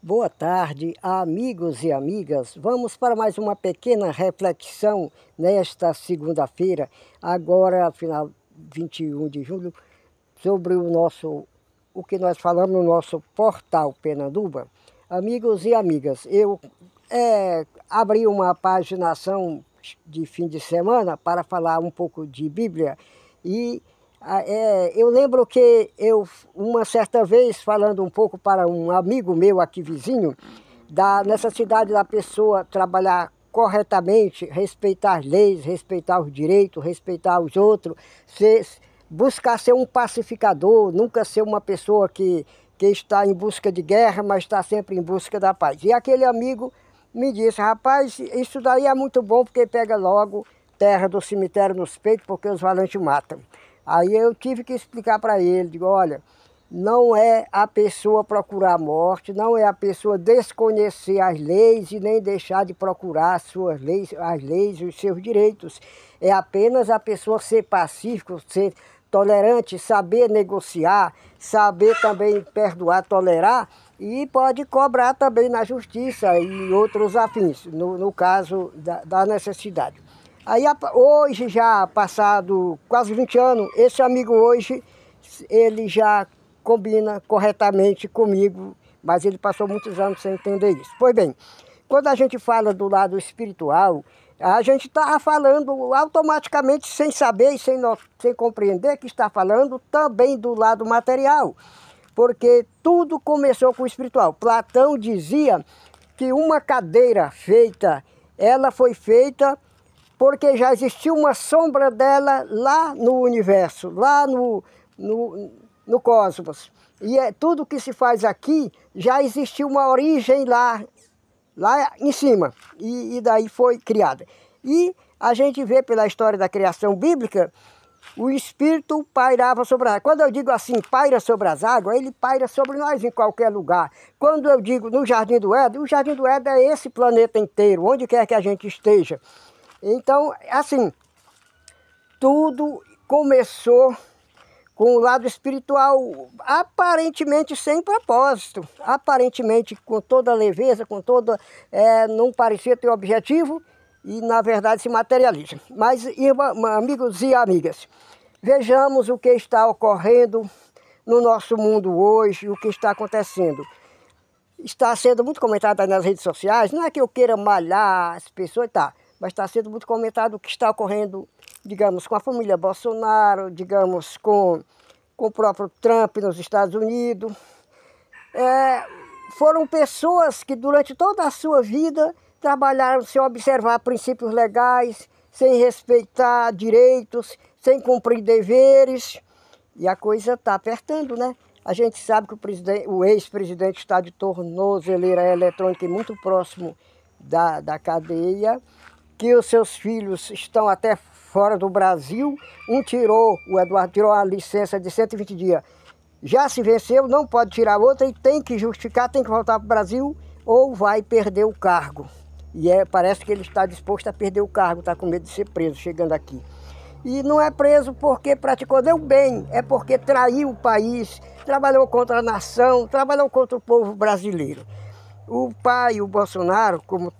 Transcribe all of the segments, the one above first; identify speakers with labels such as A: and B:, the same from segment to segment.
A: Boa tarde, amigos e amigas. Vamos para mais uma pequena reflexão nesta segunda-feira, agora, final 21 de julho, sobre o que nós falamos no nosso portal Penanduba. Amigos e amigas, eu abri uma paginação de fim de semana para falar um pouco de Bíblia e eu lembro que uma certa vez, falando um pouco para um amigo meu aqui vizinho, da necessidade da pessoa trabalhar corretamente, respeitar as leis, respeitar os direitos, respeitar os outros, buscar ser um pacificador, nunca ser uma pessoa que está em busca de guerra, mas está sempre em busca da paz. E aquele amigo me disse: rapaz, isso daí é muito bom porque pega logo terra do cemitério nos peitos, porque os valentes matam. Aí eu tive que explicar para ele, digo, olha, não é a pessoa procurar a morte, não é a pessoa desconhecer as leis e nem deixar de procurar as leis e os seus direitos. É apenas a pessoa ser pacífico, ser tolerante, saber negociar, saber também perdoar, tolerar, e pode cobrar também na justiça e outros afins, no caso da necessidade. Aí hoje, já passado quase 20 anos, esse amigo hoje, ele já combina corretamente comigo, mas ele passou muitos anos sem entender isso. Pois bem, quando a gente fala do lado espiritual, a gente está falando automaticamente, sem saber e sem compreender que está falando também do lado material, porque tudo começou com o espiritual. Platão dizia que uma cadeira feita, ela foi feita porque já existiu uma sombra dela lá no universo, lá no cosmos. E tudo que se faz aqui já existiu uma origem lá em cima, e daí foi criada. E a gente vê pela história da criação bíblica, o Espírito pairava sobre as águas. Quando eu digo assim, paira sobre as águas, ele paira sobre nós em qualquer lugar. Quando eu digo no Jardim do Éden, o Jardim do Éden é esse planeta inteiro, onde quer que a gente esteja. Então, assim, tudo começou com o lado espiritual, aparentemente sem propósito, aparentemente com toda leveza, não parecia ter objetivo e, na verdade, se materializa. Mas, amigos e amigas, vejamos o que está ocorrendo no nosso mundo hoje, o que está acontecendo. Está sendo muito comentado nas redes sociais, não é que eu queira malhar as pessoas, tá, mas está sendo muito comentado o que está ocorrendo, digamos, com a família Bolsonaro, digamos, com o próprio Trump nos Estados Unidos. Foram pessoas que durante toda a sua vida trabalharam sem observar princípios legais, sem respeitar direitos, sem cumprir deveres, e a coisa está apertando, né? A gente sabe que o ex-presidente está de tornozeleira eletrônica e muito próximo da cadeia, que os seus filhos estão até fora do Brasil. O Eduardo tirou a licença de 120 dias. Já se venceu, não pode tirar outra e tem que justificar, tem que voltar para o Brasil ou vai perder o cargo. E parece que ele está disposto a perder o cargo, está com medo de ser preso chegando aqui. E não é preso porque praticou nem o bem, é porque traiu o país, trabalhou contra a nação, trabalhou contra o povo brasileiro. O pai, o Bolsonaro, como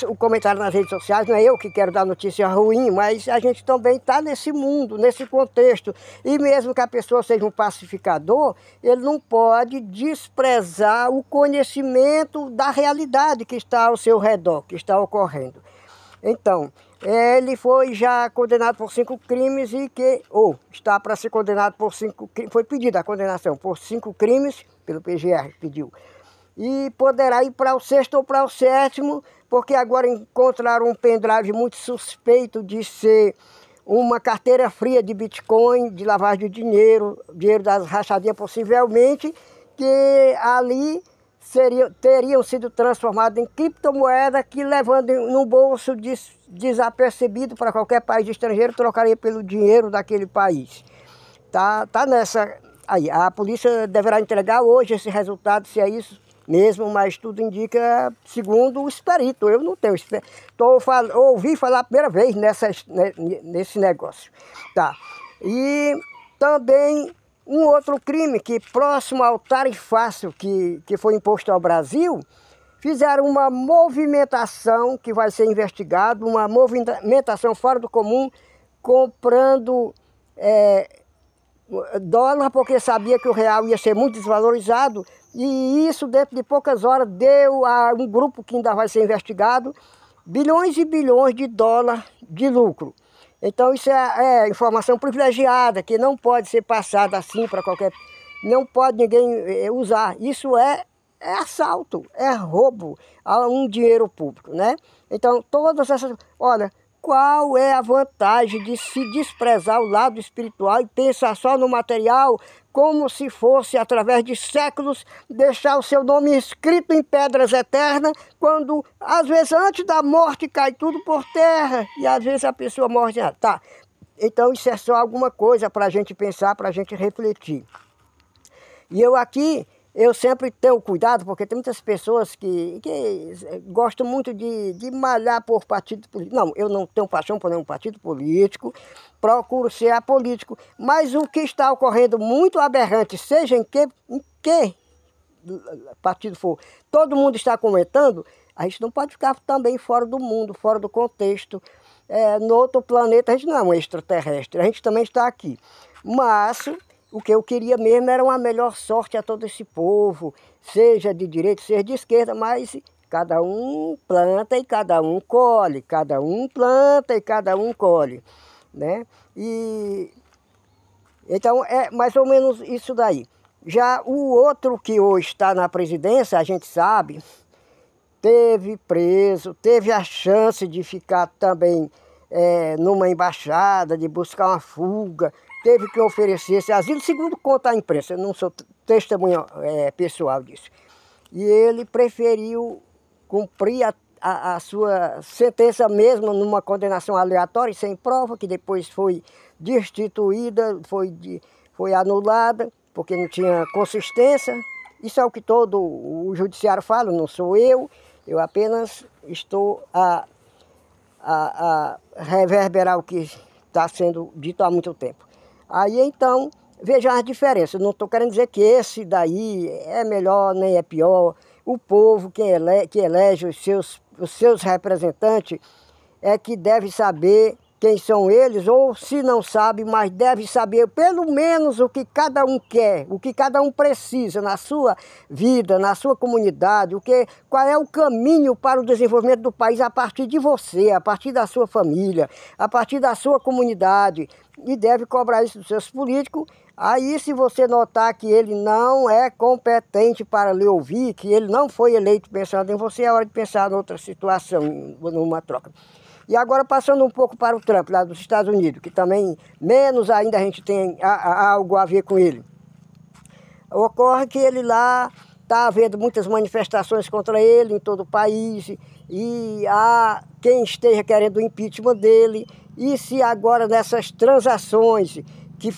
A: o comentário nas redes sociais, não é eu que quero dar notícia ruim, mas a gente também está nesse mundo, nesse contexto. E mesmo que a pessoa seja um pacificador, ele não pode desprezar o conhecimento da realidade que está ao seu redor, que está ocorrendo. Então, ele foi já condenado por 5 crimes está para ser condenado por 5 crimes, foi pedida a condenação por 5 crimes, pelo PGR pediu. E poderá ir para o 6º ou para o 7º, porque agora encontraram um pendrive muito suspeito de ser uma carteira fria de Bitcoin, de lavagem de dinheiro das rachadinhas possivelmente, que ali teriam sido transformadas em criptomoeda que, levando no bolso desapercebido para qualquer país estrangeiro, trocaria pelo dinheiro daquele país. Tá nessa aí. A polícia deverá entregar hoje esse resultado, se é isso mesmo, mas tudo indica, segundo o esperito. Eu não tenho esperito. Ouvi falar a primeira vez nesse negócio. Tá. E também Um outro crime que próximo ao tarifácio que foi imposto ao Brasil, fizeram uma movimentação que vai ser investigado, uma movimentação fora do comum, comprando dólar, porque sabia que o real ia ser muito desvalorizado, e isso dentro de poucas horas deu a um grupo que ainda vai ser investigado, bilhões e bilhões de dólares de lucro. Então isso é informação privilegiada, que não pode ser passada assim para qualquer... Não pode ninguém usar. Isso é assalto, é roubo a um dinheiro público, né? Então todas essas... Olha, qual é a vantagem de se desprezar o lado espiritual e pensar só no material, como se fosse, através de séculos, deixar o seu nome escrito em pedras eternas, quando, às vezes, antes da morte, cai tudo por terra, e às vezes a pessoa morre. Tá, então isso é só alguma coisa para a gente pensar, para a gente refletir. E eu sempre tenho cuidado, porque tem muitas pessoas que gostam muito de malhar por partido político. Não, eu não tenho paixão por nenhum partido político, procuro ser apolítico, mas o que está ocorrendo muito aberrante, seja em que partido for, todo mundo está comentando, a gente não pode ficar também fora do mundo, fora do contexto. No outro planeta a gente não é um extraterrestre, a gente também está aqui. Mas o que eu queria mesmo era uma melhor sorte a todo esse povo, seja de direita, seja de esquerda, mas cada um planta e cada um colhe, cada um planta e cada um colhe, né? E então é mais ou menos isso daí. Já o outro que hoje está na presidência, a gente sabe, teve preso, teve a chance de ficar também numa embaixada, de buscar uma fuga, teve que oferecer esse asilo, segundo conta a imprensa, eu não sou testemunha pessoal disso. E ele preferiu cumprir a sua sentença mesmo numa condenação aleatória, sem prova, que depois foi destituída, foi anulada, porque não tinha consistência. Isso é o que todo o judiciário fala, não sou eu apenas estou a reverberar o que está sendo dito há muito tempo. Aí então, veja as diferenças, não estou querendo dizer que esse daí é melhor nem é pior. O povo que elege os seus representantes é que deve saber quem são eles, ou se não sabe, mas deve saber pelo menos o que cada um quer, o que cada um precisa na sua vida, na sua comunidade, qual é o caminho para o desenvolvimento do país a partir de você, a partir da sua família, a partir da sua comunidade, e deve cobrar isso dos seus políticos. Aí, se você notar que ele não é competente para lhe ouvir, que ele não foi eleito pensando em você, é hora de pensar em outra situação, numa troca. E agora passando um pouco para o Trump, lá dos Estados Unidos, que também menos ainda a gente tem algo a ver com ele. Ocorre que ele lá está havendo muitas manifestações contra ele em todo o país, e há quem esteja querendo o impeachment dele, e se agora nessas transações que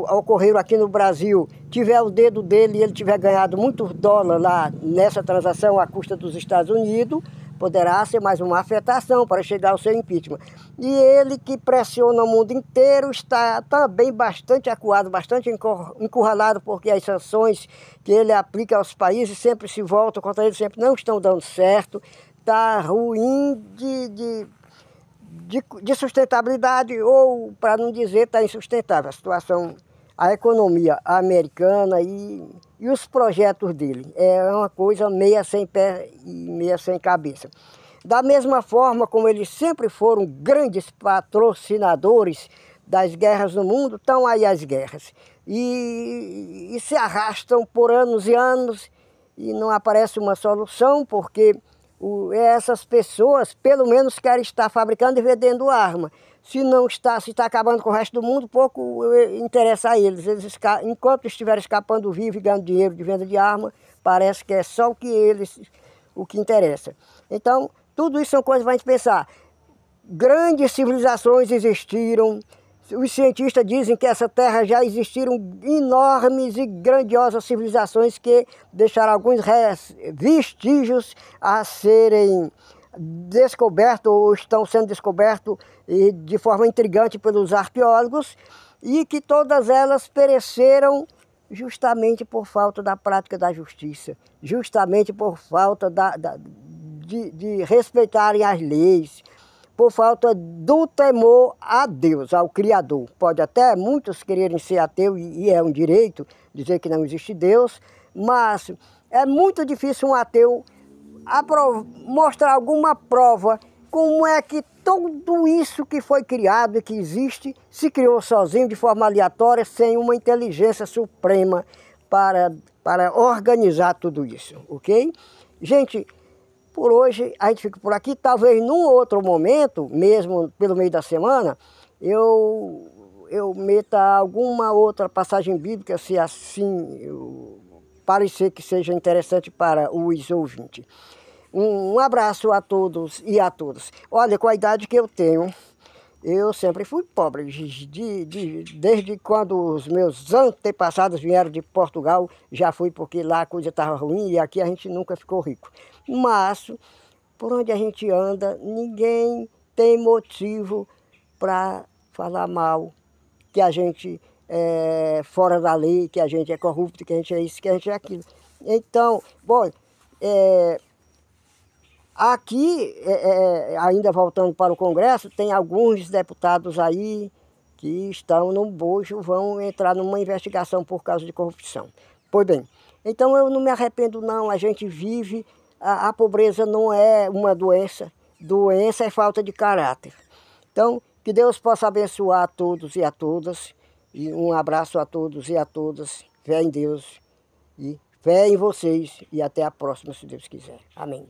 A: ocorreram aqui no Brasil, tiver o dedo dele e ele tiver ganhado muitos dólares lá nessa transação à custa dos Estados Unidos, poderá ser mais uma afetação para chegar ao seu impeachment. E ele, que pressiona o mundo inteiro, está também bastante acuado, bastante encurralado, porque as sanções que ele aplica aos países sempre se voltam contra ele, sempre não estão dando certo. Está ruim de sustentabilidade, ou, para não dizer, está insustentável a situação, a economia americana e os projetos dele. É uma coisa meia sem pé e meia sem cabeça. Da mesma forma como eles sempre foram grandes patrocinadores das guerras no mundo, estão aí as guerras. E se arrastam por anos e anos e não aparece uma solução, porque essas pessoas pelo menos querem estar fabricando e vendendo arma. Se está acabando com o resto do mundo, pouco interessa a eles. Enquanto estiverem escapando vivo e ganhando dinheiro de venda de arma, parece que é só o que interessa. Então, tudo isso são coisas para a gente pensar. Grandes civilizações existiram. Os cientistas dizem que essa terra já existiram enormes e grandiosas civilizações que deixaram alguns vestígios a serem descobertos ou estão sendo descobertos de forma intrigante pelos arqueólogos, e que todas elas pereceram justamente por falta da prática da justiça, justamente por falta de respeitarem as leis, por falta do temor a Deus, ao Criador. Pode até muitos quererem ser ateu, e é um direito dizer que não existe Deus, mas é muito difícil um ateu mostrar alguma prova como é que tudo isso que foi criado e que existe se criou sozinho, de forma aleatória, sem uma inteligência suprema para organizar tudo isso, ok? Gente, por hoje a gente fica por aqui. Talvez num outro momento, mesmo pelo meio da semana, eu meta alguma outra passagem bíblica, se assim parecer que seja interessante para os ouvintes. Um abraço a todos e a todas. Olha, com a idade que eu tenho, eu sempre fui pobre. Desde quando os meus antepassados vieram de Portugal, já fui, porque lá a coisa estava ruim e aqui a gente nunca ficou rico. Mas, por onde a gente anda, ninguém tem motivo para falar mal, que a gente é fora da lei, que a gente é corrupto, que a gente é isso, que a gente é aquilo. Então, bom, aqui, ainda voltando para o Congresso, tem alguns deputados aí que estão no bojo, vão entrar numa investigação por causa de corrupção. Pois bem, então eu não me arrependo não, a gente vive, a pobreza não é uma doença, doença é falta de caráter. Então, que Deus possa abençoar a todos e a todas, e um abraço a todos e a todas, fé em Deus e fé em vocês, e até a próxima, se Deus quiser. Amém.